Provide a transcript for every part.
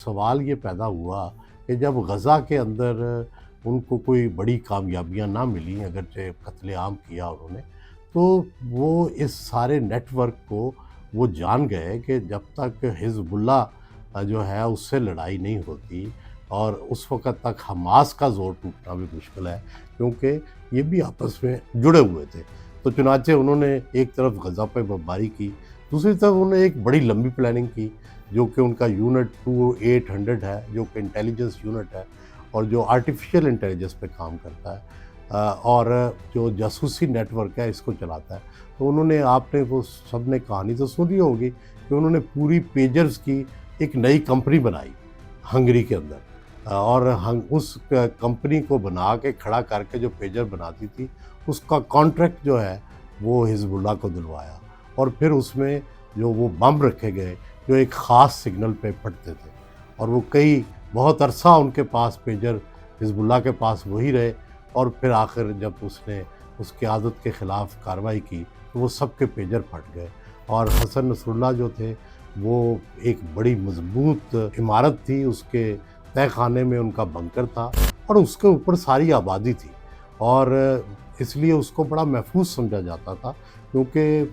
سوال یہ پیدا ہوا کہ جب غزہ کے اندر ان کو کوئی بڑی کامیابیاں نہ ملیں، اگرچہ قتل عام کیا انہوں نے، تو وہ اس سارے نیٹ ورک کو وہ جان گئے کہ جب تک حزب اللہ جو ہے اس سے لڑائی نہیں ہوتی، اور اس وقت تک حماس کا زور ٹوٹنا بھی مشکل ہے، کیونکہ یہ بھی آپس میں جڑے ہوئے تھے۔ تو چنانچہ انہوں نے ایک طرف غزہ پہ بمباری کی، دوسری طرف انہوں نے ایک بڑی لمبی پلاننگ کی، جو کہ ان کا یونٹ 2800 ہے، جو کہ انٹیلیجنس یونٹ ہے اور جو آرٹیفیشل انٹیلیجنس پہ کام کرتا ہے، اور جو جاسوسی نیٹ ورک ہے اس کو چلاتا ہے۔ تو انہوں نے، آپ نے وہ سب نے کہانی تو سنی ہوگی کہ انہوں نے پوری پیجرز کی ایک نئی کمپنی بنائی ہنگری کے اندر، اور اس کمپنی کو بنا کے کھڑا کر کے جو پیجر بناتی تھی اس کا کانٹریکٹ جو ہے وہ حزب اللہ کو دلوایا، اور پھر اس میں جو وہ بم رکھے گئے جو ایک خاص سگنل پہ پھٹتے تھے، اور وہ بہت عرصہ ان کے پاس پیجر حزب اللہ کے پاس وہی رہے، اور پھر آخر جب اس نے اس قیادت کے خلاف کارروائی کی تو وہ سب کے پیجر پھٹ گئے، اور حسن نصر اللہ جو تھے وہ ایک بڑی مضبوط عمارت تھی، اس کے تہہ خانے میں ان کا بنکر تھا اور اس کے اوپر ساری آبادی تھی، اور اس لیے اس کو بڑا محفوظ سمجھا جاتا تھا، کیونکہ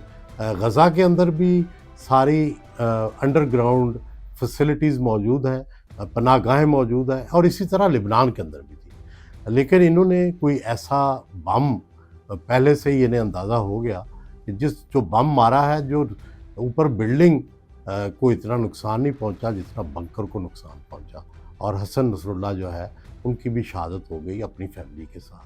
غزہ کے اندر بھی ساری انڈر گراؤنڈ فیسلٹیز موجود ہیں، پناہ گاہیں موجود ہیں، اور اسی طرح لبنان کے اندر بھی تھی۔ لیکن انہوں نے کوئی ایسا بم، پہلے سے ہی انہیں اندازہ ہو گیا کہ جو بم مارا ہے، جو اوپر بلڈنگ کو اتنا نقصان نہیں پہنچا جتنا بنکر کو نقصان پہنچا، اور حسن نصر اللہ جو ہے ان کی بھی شہادت ہو گئی اپنی فیملی کے ساتھ۔